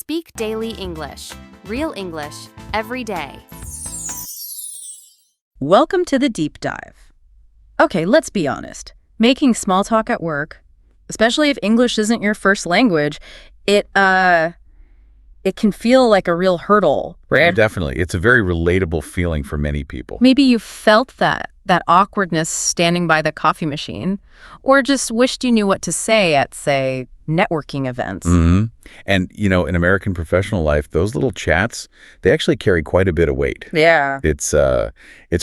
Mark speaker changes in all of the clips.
Speaker 1: Speak Daily English. Real English every day.
Speaker 2: Welcome to the deep dive. Okay, let's be honest. Making small talk at work, especially if English isn't your first language, it can feel like a real hurdle, right?
Speaker 3: Definitely. It's a very relatable feeling for many people.
Speaker 2: Maybe you felt that awkwardness standing by the coffee machine, or just wished you knew what to say at, say, networking events.
Speaker 3: Mm-hmm. And, in American professional life, those little chats, they actually carry quite a bit of weight.
Speaker 2: Yeah.
Speaker 3: It's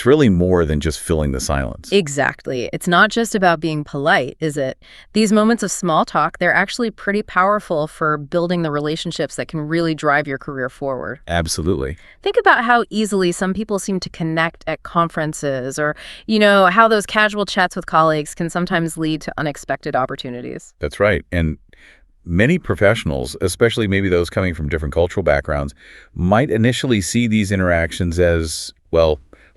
Speaker 3: really more than just filling the silence.
Speaker 2: Exactly. It's not just about being polite, is it? These moments of small talk, they're actually pretty powerful for building the relationships that can really drive your career forward.
Speaker 3: Absolutely.
Speaker 2: Think about how easily some people seem to connect at conferences, or, how those casual chats with colleagues can sometimes lead to unexpected opportunities.
Speaker 3: That's right. And many professionals, especially maybe those coming from different cultural backgrounds, might initially see these interactions as,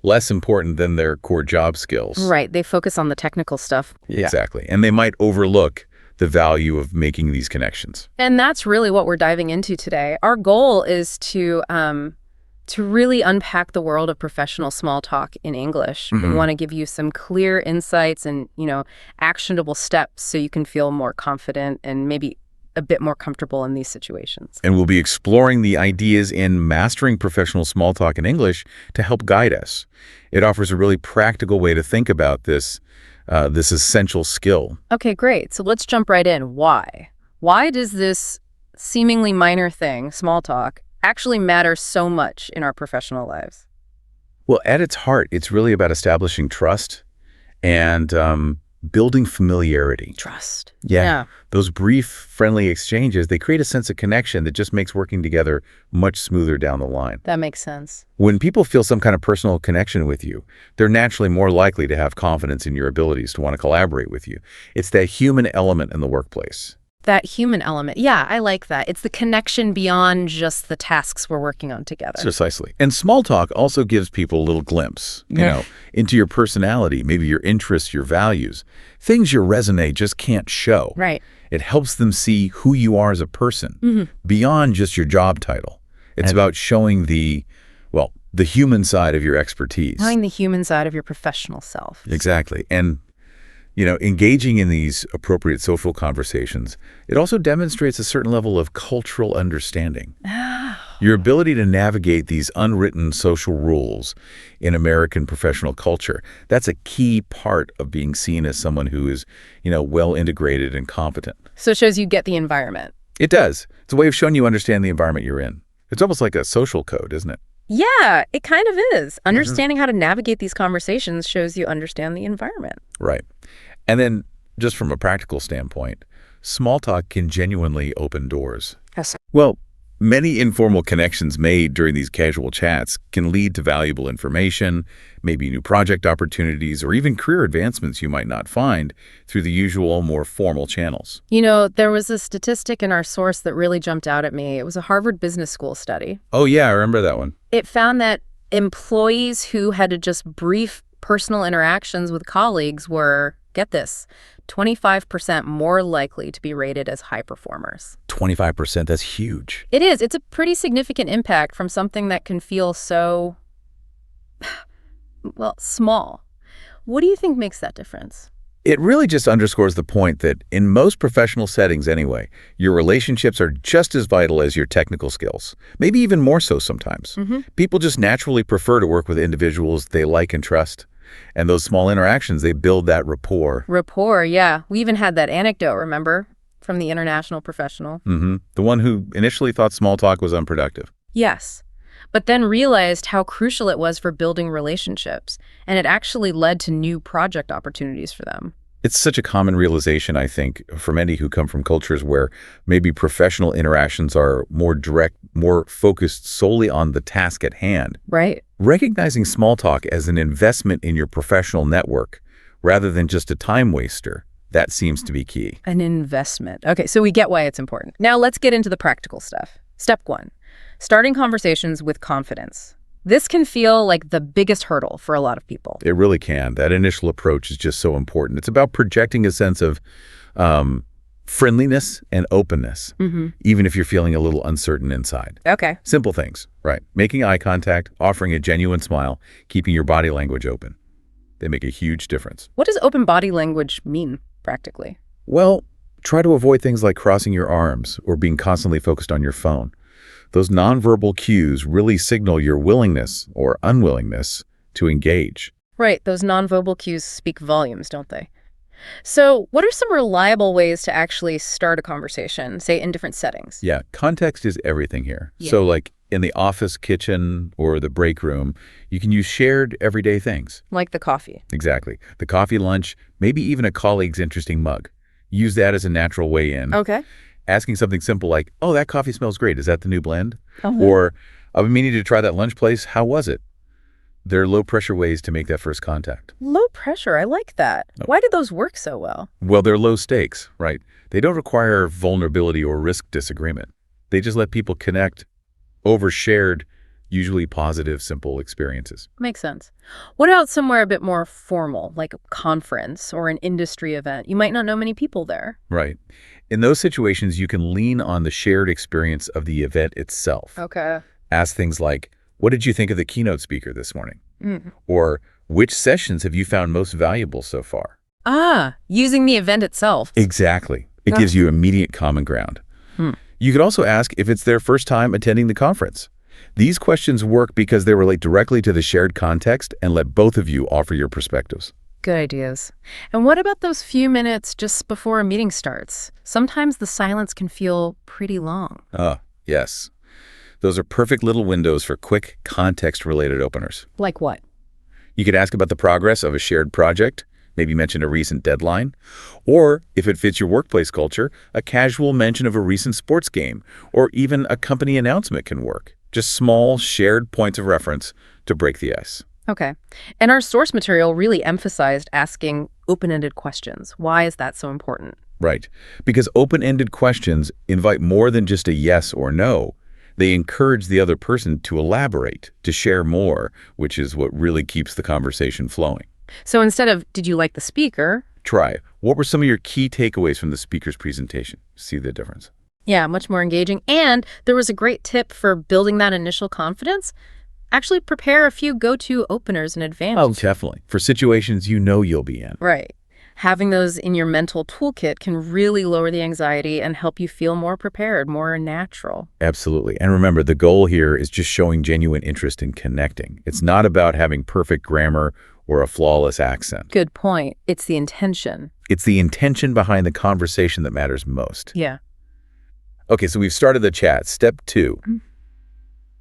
Speaker 3: less important than their core job skills.
Speaker 2: Right. They focus on the technical stuff.
Speaker 3: Yeah. Exactly. And they might overlook the value of making these connections.
Speaker 2: And that's really what we're diving into today. Our goal is to really unpack the world of professional small talk in English.
Speaker 3: Mm-hmm.
Speaker 2: We want to give you some clear insights and, actionable steps so you can feel more confident and maybe a bit more comfortable in these situations.
Speaker 3: And we'll be exploring the ideas in mastering professional small talk in English to help guide us. It offers a really practical way to think about this essential skill.
Speaker 2: Okay, great. So let's jump right in. Why? Why does this seemingly minor thing, small talk, actually matter so much in our professional lives?
Speaker 3: Well, at its heart, it's really about establishing trust and building familiarity.
Speaker 2: Trust.
Speaker 3: Yeah. Those brief, friendly exchanges, they create a sense of connection that just makes working together much smoother down the line.
Speaker 2: That makes sense.
Speaker 3: When people feel some kind of personal connection with you, they're naturally more likely to have confidence in your abilities to want to collaborate with you. It's that human element in the workplace.
Speaker 2: That human element. Yeah, I like that. It's the connection beyond just the tasks we're working on together.
Speaker 3: Precisely. And small talk also gives people a little glimpse, into your personality, maybe your interests, your values, things your resume just can't show.
Speaker 2: Right.
Speaker 3: It helps them see who you are as a person beyond just your job title. It's about showing the human side of your expertise.
Speaker 2: Knowing the human side of your professional self.
Speaker 3: Exactly. And engaging in these appropriate social conversations, it also demonstrates a certain level of cultural understanding. Your ability to navigate these unwritten social rules in American professional culture, that's a key part of being seen as someone who is, well integrated and competent.
Speaker 2: So it shows you get the environment.
Speaker 3: It does. It's a way of showing you understand the environment you're in. It's almost like a social code, isn't it?
Speaker 2: Yeah, it kind of is. Understanding how to navigate these conversations shows you understand the environment.
Speaker 3: Right. And then, just from a practical standpoint, small talk can genuinely open doors.
Speaker 2: Yes.
Speaker 3: Well, many informal connections made during these casual chats can lead to valuable information, maybe new project opportunities, or even career advancements you might not find through the usual, more formal channels.
Speaker 2: There was a statistic in our source that really jumped out at me. It was a Harvard Business School study.
Speaker 3: Oh, yeah, I remember that one.
Speaker 2: It found that employees who had just brief personal interactions with colleagues were, get this, 25% more likely to be rated as high performers.
Speaker 3: 25%, that's huge.
Speaker 2: It is. It's a pretty significant impact from something that can feel so, small. What do you think makes that difference?
Speaker 3: It really just underscores the point that in most professional settings anyway, your relationships are just as vital as your technical skills, maybe even more so sometimes. People just naturally prefer to work with individuals they like and trust. And those small interactions, they build that rapport.
Speaker 2: Rapport, yeah. We even had that anecdote, remember, from the international professional.
Speaker 3: The one who initially thought small talk was unproductive.
Speaker 2: Yes, but then realized how crucial it was for building relationships, and it actually led to new project opportunities for them.
Speaker 3: It's such a common realization, I think, for many who come from cultures where maybe professional interactions are more direct, more focused solely on the task at hand.
Speaker 2: Right.
Speaker 3: Recognizing small talk as an investment in your professional network rather than just a time waster, that seems to be key.
Speaker 2: An investment. Okay, so we get why it's important. Now let's get into the practical stuff. Step 1, starting conversations with confidence. This can feel like the biggest hurdle for a lot of people.
Speaker 3: It really can. That initial approach is just so important. It's about projecting a sense of Friendliness and openness, even if you're feeling a little uncertain inside.
Speaker 2: Okay.
Speaker 3: Simple things, right? Making eye contact, offering a genuine smile, keeping your body language open. They make a huge difference.
Speaker 2: What does open body language mean, practically?
Speaker 3: Well, try to avoid things like crossing your arms or being constantly focused on your phone. Those nonverbal cues really signal your willingness or unwillingness to engage.
Speaker 2: Right, those nonverbal cues speak volumes, don't they? So what are some reliable ways to actually start a conversation, say in different settings?
Speaker 3: Yeah, context is everything here.
Speaker 2: Yeah.
Speaker 3: So like in the office kitchen or the break room, you can use shared everyday things.
Speaker 2: Like the coffee.
Speaker 3: Exactly. The coffee lunch, maybe even a colleague's interesting mug. Use that as a natural way in.
Speaker 2: Okay.
Speaker 3: Asking something simple like, oh, that coffee smells great. Is that the new blend?
Speaker 2: Uh-huh.
Speaker 3: Or, I've been meaning to try that lunch place. How was it? They're low-pressure ways to make that first contact.
Speaker 2: Low pressure, I like that. Why do those work so well?
Speaker 3: Well, they're low stakes, right? They don't require vulnerability or risk disagreement. They just let people connect over shared, usually positive, simple experiences.
Speaker 2: Makes sense. What about somewhere a bit more formal, like a conference or an industry event? You might not know many people there.
Speaker 3: Right. In those situations, you can lean on the shared experience of the event itself.
Speaker 2: Okay.
Speaker 3: Ask things like, what did you think of the keynote speaker this morning?
Speaker 2: Mm.
Speaker 3: Or, which sessions have you found most valuable so far?
Speaker 2: Using the event itself.
Speaker 3: Exactly. It gives you immediate common ground. You could also ask if it's their first time attending the conference. These questions work because they relate directly to the shared context and let both of you offer your perspectives.
Speaker 2: Good ideas. And what about those few minutes just before a meeting starts? Sometimes the silence can feel pretty long.
Speaker 3: Yes. Those are perfect little windows for quick, context-related openers.
Speaker 2: Like what?
Speaker 3: You could ask about the progress of a shared project, maybe mention a recent deadline, or, if it fits your workplace culture, a casual mention of a recent sports game, or even a company announcement can work. Just small, shared points of reference to break the ice.
Speaker 2: Okay. And our source material really emphasized asking open-ended questions. Why is that so important?
Speaker 3: Right. Because open-ended questions invite more than just a yes or no. They encourage the other person to elaborate, to share more, which is what really keeps the conversation flowing.
Speaker 2: So instead of, did you like the speaker?
Speaker 3: Try, what were some of your key takeaways from the speaker's presentation? See the difference?
Speaker 2: Yeah, much more engaging. And there was a great tip for building that initial confidence. Actually prepare a few go-to openers in advance.
Speaker 3: Oh, definitely. For situations you know you'll be in.
Speaker 2: Right. Having those in your mental toolkit can really lower the anxiety and help you feel more prepared, more natural.
Speaker 3: Absolutely. And remember, the goal here is just showing genuine interest in connecting. It's not about having perfect grammar or a flawless accent.
Speaker 2: Good point. It's the intention.
Speaker 3: It's the intention behind the conversation that matters most.
Speaker 2: Yeah.
Speaker 3: Okay, so we've started the chat. Step 2.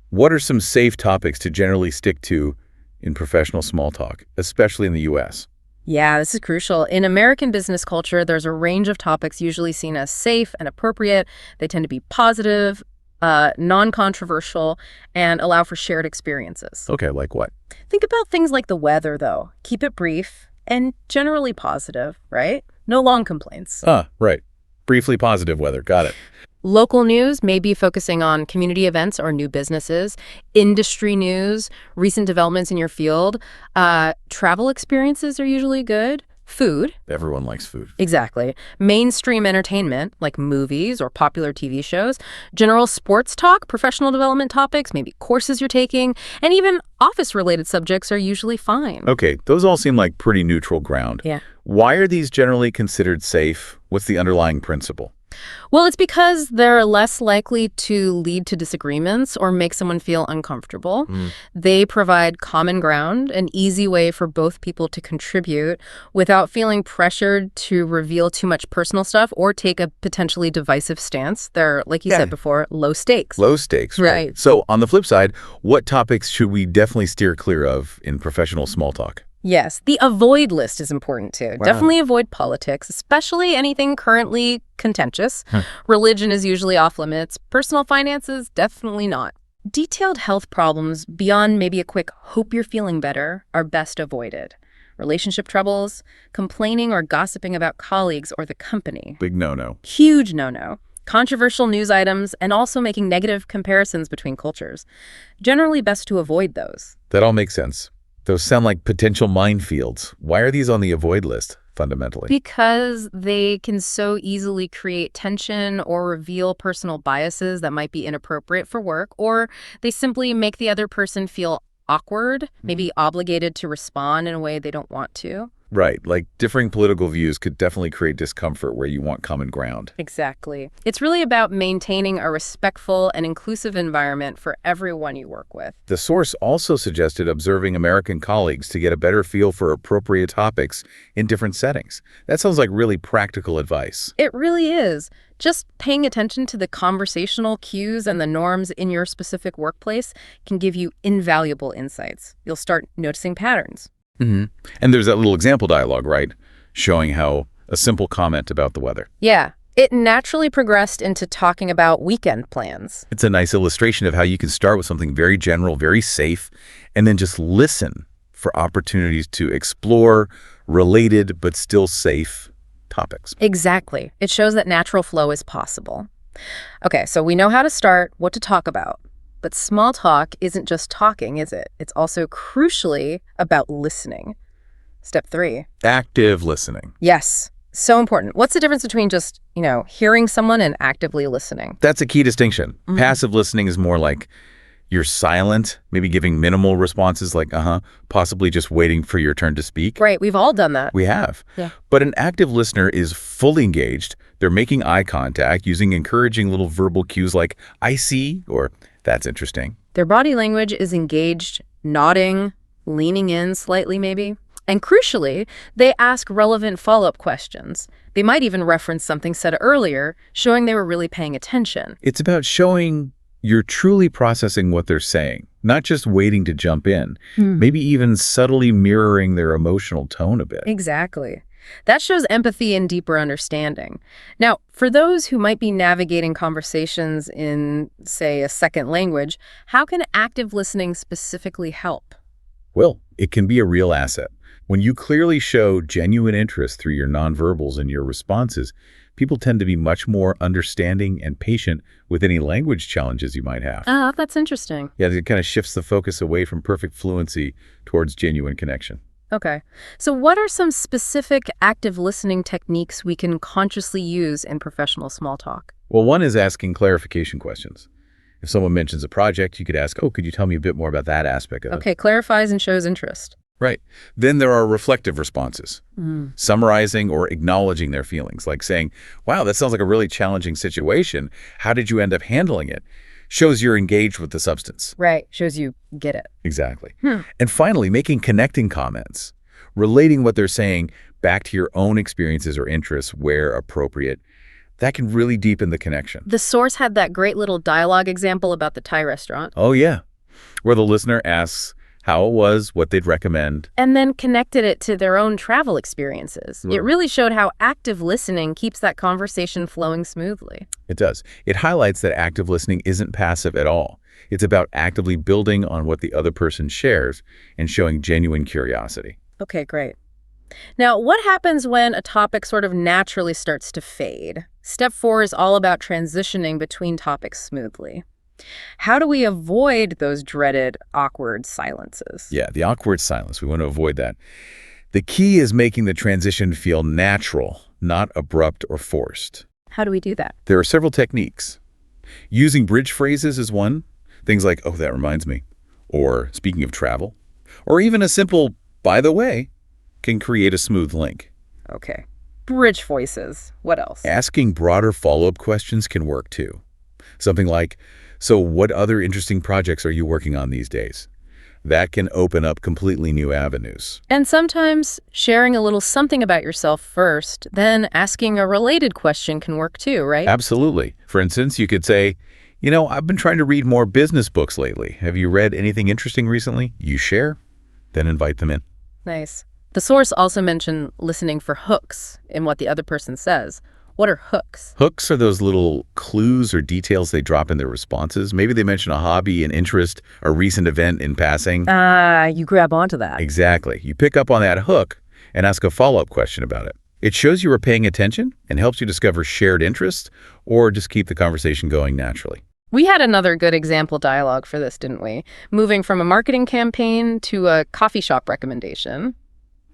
Speaker 3: What are some safe topics to generally stick to in professional small talk, especially in the U.S.?
Speaker 2: Yeah, this is crucial. In American business culture, there's a range of topics usually seen as safe and appropriate. They tend to be positive, non-controversial, and allow for shared experiences.
Speaker 3: Okay, like what?
Speaker 2: Think about things like the weather, though. Keep it brief and generally positive, right? No long complaints.
Speaker 3: Right. Briefly positive weather. Got it.
Speaker 2: Local news may be focusing on community events or new businesses, industry news, recent developments in your field. Travel experiences are usually good. Food.
Speaker 3: Everyone likes food.
Speaker 2: Exactly. Mainstream entertainment, like movies or popular TV shows. General sports talk, professional development topics, maybe courses you're taking, and even office-related subjects are usually fine.
Speaker 3: Okay, those all seem like pretty neutral ground.
Speaker 2: Yeah.
Speaker 3: Why are these generally considered safe? What's the underlying principle?
Speaker 2: Well, it's because they're less likely to lead to disagreements or make someone feel uncomfortable. They provide common ground, an easy way for both people to contribute without feeling pressured to reveal too much personal stuff or take a potentially divisive stance. They're, like you said before, low stakes.
Speaker 3: Low stakes.
Speaker 2: Right.
Speaker 3: So on the flip side, what topics should we definitely steer clear of in professional small talk?
Speaker 2: Yes, the avoid list is important too.
Speaker 3: Wow.
Speaker 2: Definitely avoid politics, especially anything currently contentious. Religion is usually off limits. Personal finances, definitely not. Detailed health problems beyond maybe a quick hope you're feeling better are best avoided. Relationship troubles, complaining or gossiping about colleagues or the company.
Speaker 3: Big no-no.
Speaker 2: Huge no-no. Controversial news items and also making negative comparisons between cultures. Generally best to avoid those.
Speaker 3: That all makes sense. Those sound like potential minefields. Why are these on the avoid list? fundamentally?
Speaker 2: Because they can so easily create tension or reveal personal biases that might be inappropriate for work, or they simply make the other person feel awkward, maybe obligated to respond in a way they don't want to.
Speaker 3: Right, like differing political views could definitely create discomfort where you want common ground.
Speaker 2: Exactly. It's really about maintaining a respectful and inclusive environment for everyone you work with.
Speaker 3: The source also suggested observing American colleagues to get a better feel for appropriate topics in different settings. That sounds like really practical advice.
Speaker 2: It really is. Just paying attention to the conversational cues and the norms in your specific workplace can give you invaluable insights. You'll start noticing patterns.
Speaker 3: And there's that little example dialogue, right? Showing how a simple comment about the weather.
Speaker 2: Yeah, it naturally progressed into talking about weekend plans.
Speaker 3: It's a nice illustration of how you can start with something very general, very safe, and then just listen for opportunities to explore related but still safe topics.
Speaker 2: Exactly. It shows that natural flow is possible. Okay, so we know how to start, what to talk about. But small talk isn't just talking, is it? It's also crucially about listening. Step 3.
Speaker 3: Active listening.
Speaker 2: Yes, so important. What's the difference between just, hearing someone and actively listening?
Speaker 3: That's a key distinction. Passive listening is more like you're silent, maybe giving minimal responses like, possibly just waiting for your turn to speak.
Speaker 2: Right, we've all done that.
Speaker 3: We have.
Speaker 2: Yeah.
Speaker 3: But an active listener is fully engaged. They're making eye contact, using encouraging little verbal cues like, I see, or that's interesting.
Speaker 2: Their body language is engaged, nodding, leaning in slightly maybe. And crucially, they ask relevant follow-up questions. They might even reference something said earlier, showing they were really paying attention.
Speaker 3: It's about showing you're truly processing what they're saying, not just waiting to jump in, maybe even subtly mirroring their emotional tone a bit.
Speaker 2: Exactly. That shows empathy and deeper understanding. Now, for those who might be navigating conversations in, say, a second language, how can active listening specifically help?
Speaker 3: Well, it can be a real asset. When you clearly show genuine interest through your nonverbals and your responses, people tend to be much more understanding and patient with any language challenges you might have.
Speaker 2: Oh, that's interesting.
Speaker 3: Yeah, it kind of shifts the focus away from perfect fluency towards genuine connection.
Speaker 2: Okay. So what are some specific active listening techniques we can consciously use in professional small talk?
Speaker 3: Well, one is asking clarification questions. If someone mentions a project, you could ask, could you tell me a bit more about that aspect of it?
Speaker 2: Okay, clarifies and shows interest.
Speaker 3: Right. Then there are reflective responses, summarizing or acknowledging their feelings, like saying, wow, that sounds like a really challenging situation. How did you end up handling it? Shows you're engaged with the substance.
Speaker 2: Right. Shows you get it.
Speaker 3: Exactly. And finally, making connecting comments, relating what they're saying back to your own experiences or interests where appropriate. That can really deepen the connection.
Speaker 2: The source had that great little dialogue example about the Thai restaurant.
Speaker 3: Oh, yeah. Where the listener asks how it was, what they'd recommend.
Speaker 2: And then connected it to their own travel experiences. It really showed how active listening keeps that conversation flowing smoothly.
Speaker 3: It does. It highlights that active listening isn't passive at all. It's about actively building on what the other person shares and showing genuine curiosity.
Speaker 2: Okay, great. Now, what happens when a topic sort of naturally starts to fade? Step 4 is all about transitioning between topics smoothly. How do we avoid those dreaded awkward silences?
Speaker 3: Yeah, the awkward silence. We want to avoid that. The key is making the transition feel natural, not abrupt or forced.
Speaker 2: How do we do that?
Speaker 3: There are several techniques. Using bridge phrases is one. Things like, oh, that reminds me. Or speaking of travel. Or even a simple, by the way, can create a smooth link.
Speaker 2: Okay. Bridge voices. What else?
Speaker 3: Asking broader follow-up questions can work too. Something like, so what other interesting projects are you working on these days? That can open up completely new avenues.
Speaker 2: And sometimes sharing a little something about yourself first, then asking a related question can work too, right?
Speaker 3: Absolutely. For instance, you could say, I've been trying to read more business books lately. Have you read anything interesting recently? You share, then invite them in.
Speaker 2: Nice. The source also mentioned listening for hooks in what the other person says. What are hooks?
Speaker 3: Hooks are those little clues or details they drop in their responses. Maybe they mention a hobby, an interest, a recent event in passing.
Speaker 2: You grab onto that.
Speaker 3: Exactly. You pick up on that hook and ask a follow-up question about it. It shows you are paying attention and helps you discover shared interests or just keep the conversation going naturally.
Speaker 2: We had another good example dialogue for this, didn't we? Moving from a marketing campaign to a coffee shop recommendation.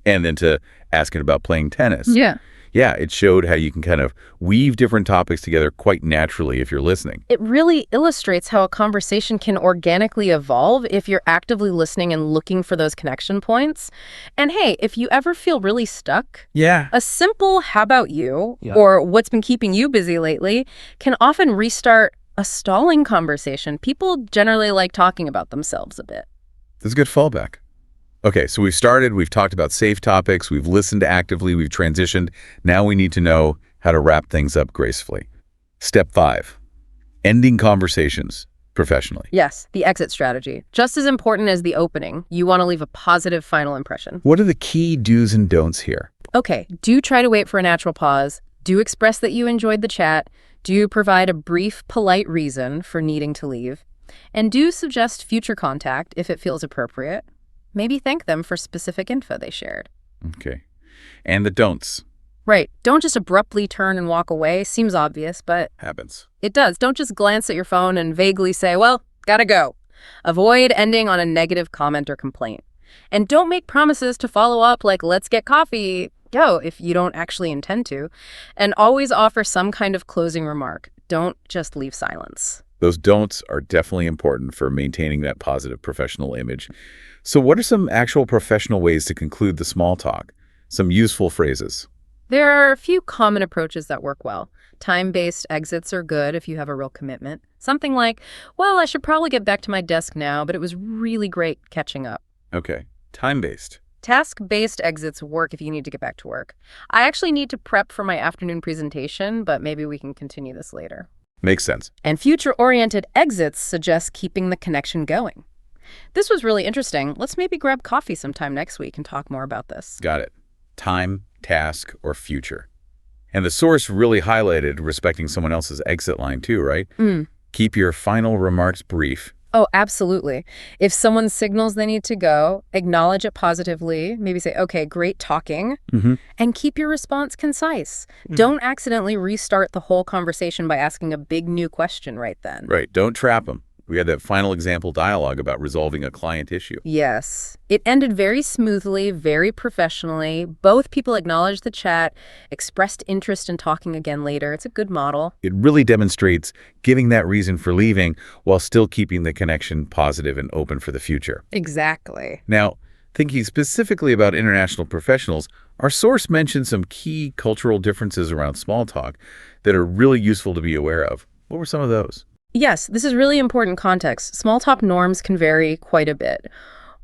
Speaker 3: And then to asking about playing tennis.
Speaker 2: Yeah.
Speaker 3: Yeah, it showed how you can kind of weave different topics together quite naturally if you're listening.
Speaker 2: It really illustrates how a conversation can organically evolve if you're actively listening and looking for those connection points. And hey, if you ever feel really stuck,
Speaker 3: Yeah.
Speaker 2: a simple "how about you?"
Speaker 3: Yeah.
Speaker 2: or "what's been keeping you busy lately?" can often restart a stalling conversation. People generally like talking about themselves a bit.
Speaker 3: That's a good fallback. Okay, so we've talked about safe topics, we've listened actively, we've transitioned. Now we need to know how to wrap things up gracefully. Step 5, ending conversations professionally.
Speaker 2: Yes, the exit strategy. Just as important as the opening, you want to leave a positive final impression.
Speaker 3: What are the key do's and don'ts here?
Speaker 2: Okay, do try to wait for a natural pause. Do express that you enjoyed the chat. Do provide a brief, polite reason for needing to leave. And do suggest future contact if it feels appropriate. Maybe thank them for specific info they shared.
Speaker 3: Okay. And the don'ts.
Speaker 2: Right. Don't just abruptly turn and walk away. Seems obvious, but
Speaker 3: Happens.
Speaker 2: it does. Don't just glance at your phone and vaguely say, well, gotta go. Avoid ending on a negative comment or complaint. And don't make promises to follow up like, let's get coffee. Go, if you don't actually intend to. And always offer some kind of closing remark. Don't just leave silence.
Speaker 3: Those don'ts are definitely important for maintaining that positive professional image. So what are some actual professional ways to conclude the small talk? Some useful phrases.
Speaker 2: There are a few common approaches that work well. Time-based exits are good if you have a real commitment. Something like, well, I should probably get back to my desk now, but it was really great catching up.
Speaker 3: Okay. Time-based.
Speaker 2: Task-based exits work if you need to get back to work. I actually need to prep for my afternoon presentation, but maybe we can continue this later.
Speaker 3: Makes sense.
Speaker 2: And future-oriented exits suggest keeping the connection going. This was really interesting. Let's maybe grab coffee sometime next week and talk more about this.
Speaker 3: Got it. Time, task, or future. And the source really highlighted respecting someone else's exit line too, right? Keep your final remarks brief.
Speaker 2: Oh, absolutely. If someone signals they need to go, acknowledge it positively, maybe say, okay, great talking, and keep your response concise. Don't accidentally restart the whole conversation by asking a big new question right then.
Speaker 3: Right. Don't trap them. We had that final example dialogue about resolving a client issue.
Speaker 2: Yes. It ended very smoothly, very professionally. Both people acknowledged the chat, expressed interest in talking again later. It's a good model.
Speaker 3: It really demonstrates giving that reason for leaving while still keeping the connection positive and open for the future.
Speaker 2: Exactly.
Speaker 3: Now, thinking specifically about international professionals, our source mentioned some key cultural differences around small talk that are really useful to be aware of. What were some of those?
Speaker 2: Yes, this is really important context. Small talk norms can vary quite a bit.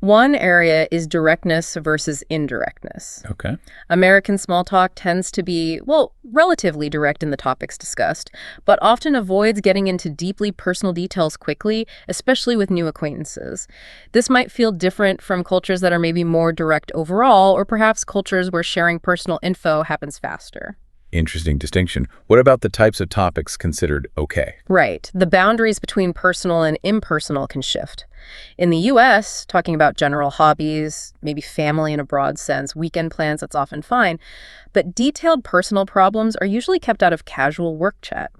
Speaker 2: One area is directness versus indirectness.
Speaker 3: Okay.
Speaker 2: American small talk tends to be, well, relatively direct in the topics discussed, but often avoids getting into deeply personal details quickly, especially with new acquaintances. This might feel different from cultures that are maybe more direct overall, or perhaps cultures where sharing personal info happens faster.
Speaker 3: Interesting distinction. What about the types of topics considered okay?
Speaker 2: Right. The boundaries between personal and impersonal can shift. In the U.S., talking about general hobbies, maybe family in a broad sense, weekend plans, that's often fine. But detailed personal problems are usually kept out of casual work chat.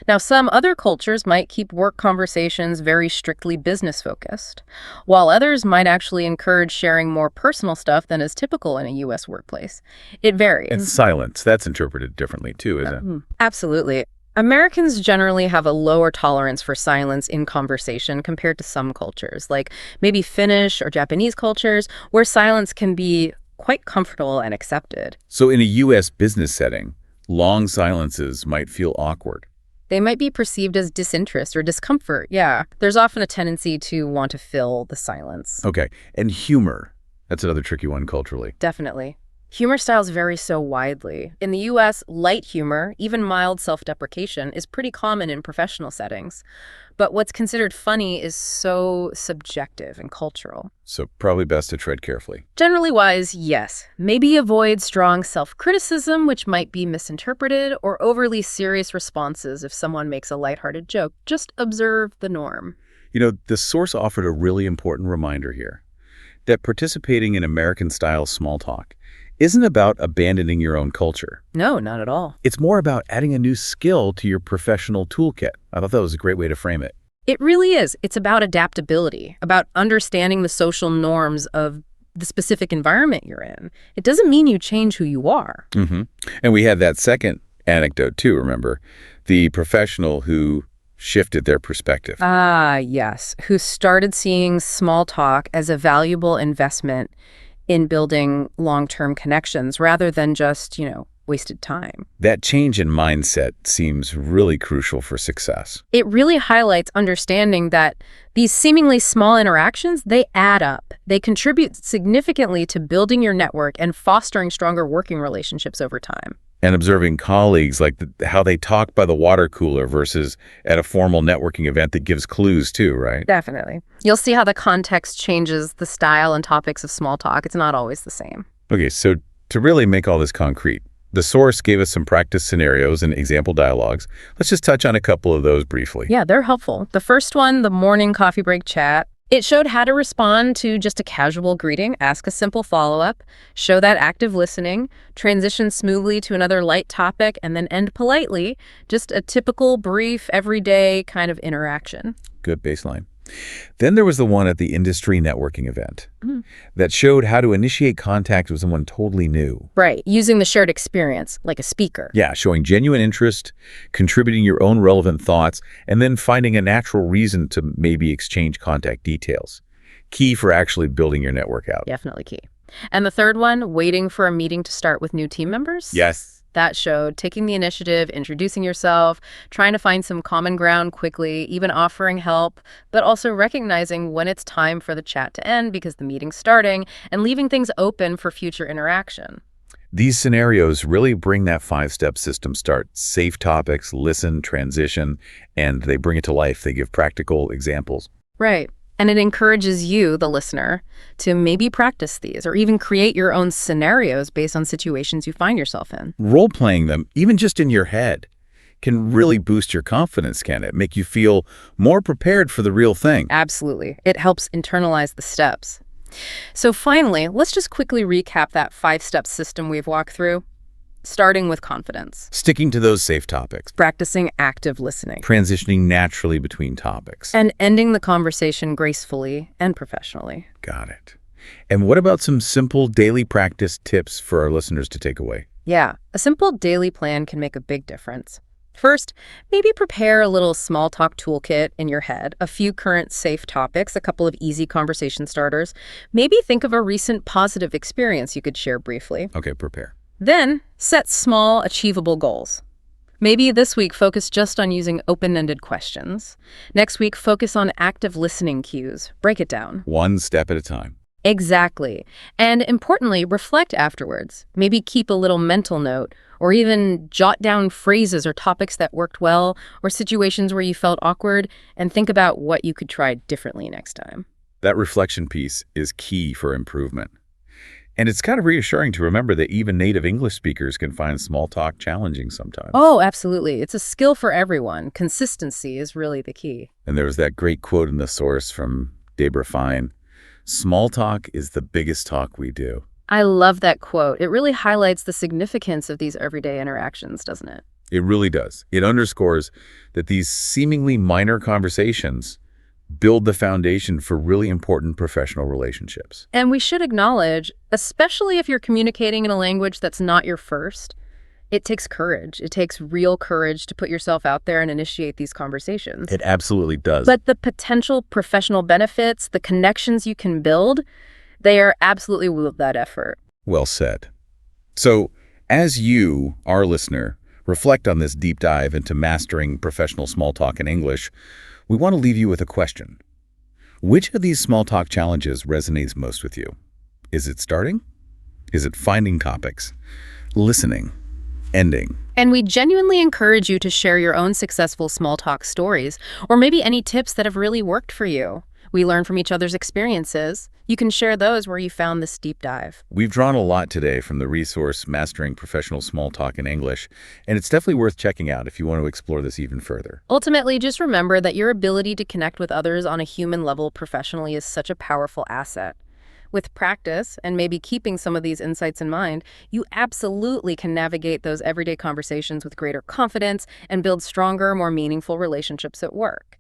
Speaker 2: Now, some other cultures might keep work conversations very strictly business-focused, while others might actually encourage sharing more personal stuff than is typical in a U.S. workplace. It varies.
Speaker 3: And silence, that's interpreted differently too, isn't it?
Speaker 2: Absolutely. Americans generally have a lower tolerance for silence in conversation compared to some cultures, like maybe Finnish or Japanese cultures, where silence can be quite comfortable and accepted.
Speaker 3: So in a U.S. business setting, long silences might feel awkward.
Speaker 2: They might be perceived as disinterest or discomfort, yeah. There's often a tendency to want to fill the silence.
Speaker 3: Okay. And humor, that's another tricky one culturally.
Speaker 2: Definitely. Humor styles vary so widely. In the U.S., light humor, even mild self-deprecation, is pretty common in professional settings. But what's considered funny is so subjective and cultural.
Speaker 3: So probably best to tread carefully.
Speaker 2: Generally wise, yes. Maybe avoid strong self-criticism, which might be misinterpreted, or overly serious responses if someone makes a lighthearted joke. Just observe the norm.
Speaker 3: You know, the source offered a really important reminder here that participating in American-style small talk isn't about abandoning your own culture.
Speaker 2: No, not at all.
Speaker 3: It's more about adding a new skill to your professional toolkit. I thought that was a great way to frame it.
Speaker 2: It really is. It's about adaptability, about understanding the social norms of the specific environment you're in. It doesn't mean you change who you are.
Speaker 3: Mm-hmm. And we had that second anecdote too, remember? The professional who shifted their perspective.
Speaker 2: Ah, yes. Who started seeing small talk as a valuable investment in building long-term connections rather than just, wasted time.
Speaker 3: That change in mindset seems really crucial for success.
Speaker 2: It really highlights understanding that these seemingly small interactions, they add up. They contribute significantly to building your network and fostering stronger working relationships over time.
Speaker 3: And observing colleagues, like how they talk by the water cooler versus at a formal networking event that gives clues too, right?
Speaker 2: Definitely. You'll see how the context changes the style and topics of small talk. It's not always the same.
Speaker 3: Okay, so to really make all this concrete, the source gave us some practice scenarios and example dialogues. Let's just touch on a couple of those briefly.
Speaker 2: Yeah, they're helpful. The first one, the morning coffee break chat, it showed how to respond to just a casual greeting, ask a simple follow-up, show that active listening, transition smoothly to another light topic, and then end politely. Just a typical, brief, everyday kind of interaction.
Speaker 3: Good baseline. Then there was the one at the industry networking event that showed how to initiate contact with someone totally new.
Speaker 2: Right, using the shared experience, like a speaker.
Speaker 3: Yeah, showing genuine interest, contributing your own relevant thoughts, and then finding a natural reason to maybe exchange contact details. Key for actually building your network out.
Speaker 2: Definitely key. And the third one, waiting for a meeting to start with new team members?
Speaker 3: Yes.
Speaker 2: That showed taking the initiative, introducing yourself, trying to find some common ground quickly, even offering help, but also recognizing when it's time for the chat to end because the meeting's starting, and leaving things open for future interaction.
Speaker 3: These scenarios really bring that 5-step system start. Safe topics, listen, transition, and they bring it to life. They give practical examples.
Speaker 2: Right. And it encourages you, the listener, to maybe practice these or even create your own scenarios based on situations you find yourself in.
Speaker 3: Role-playing them, even just in your head, can really boost your confidence, can it? Make you feel more prepared for the real thing.
Speaker 2: Absolutely. It helps internalize the steps. So finally, let's just quickly recap that 5-step system we've walked through. Starting with confidence.
Speaker 3: Sticking to those safe topics.
Speaker 2: Practicing active listening.
Speaker 3: Transitioning naturally between topics.
Speaker 2: And ending the conversation gracefully and professionally.
Speaker 3: Got it. And what about some simple daily practice tips for our listeners to take away?
Speaker 2: Yeah, a simple daily plan can make a big difference. First, maybe prepare a little small talk toolkit in your head, a few current safe topics, a couple of easy conversation starters. Maybe think of a recent positive experience you could share briefly.
Speaker 3: Okay, prepare.
Speaker 2: Then, set small, achievable goals. Maybe this week, focus just on using open-ended questions. Next week, focus on active listening cues. Break it down.
Speaker 3: One step at a time.
Speaker 2: Exactly. And importantly, reflect afterwards. Maybe keep a little mental note, or even jot down phrases or topics that worked well, or situations where you felt awkward, and think about what you could try differently next time.
Speaker 3: That reflection piece is key for improvement. And it's kind of reassuring to remember that even native English speakers can find small talk challenging sometimes.
Speaker 2: Oh, absolutely. It's a skill for everyone. Consistency is really the key.
Speaker 3: And there was that great quote in the source from Deborah Fine, "Small talk is the biggest talk we do."
Speaker 2: I love that quote. It really highlights the significance of these everyday interactions, doesn't it?
Speaker 3: It really does. It underscores that these seemingly minor conversations build the foundation for really important professional relationships.
Speaker 2: And we should acknowledge, especially if you're communicating in a language that's not your first, it takes courage. It takes real courage to put yourself out there and initiate these conversations.
Speaker 3: It absolutely does.
Speaker 2: But the potential professional benefits, the connections you can build, they are absolutely worth that effort.
Speaker 3: Well said. So, as you, our listener, reflect on this deep dive into mastering professional small talk in English, we want to leave you with a question. Which of these small talk challenges resonates most with you? Is it starting? Is it finding topics? Listening? Ending?
Speaker 2: And we genuinely encourage you to share your own successful small talk stories, or maybe any tips that have really worked for you. We learn from each other's experiences. You can share those where you found this deep dive.
Speaker 3: We've drawn a lot today from the resource Mastering Professional Small Talk in English, and it's definitely worth checking out if you want to explore this even further.
Speaker 2: Ultimately, just remember that your ability to connect with others on a human level professionally is such a powerful asset. With practice, and maybe keeping some of these insights in mind, you absolutely can navigate those everyday conversations with greater confidence and build stronger, more meaningful relationships at work.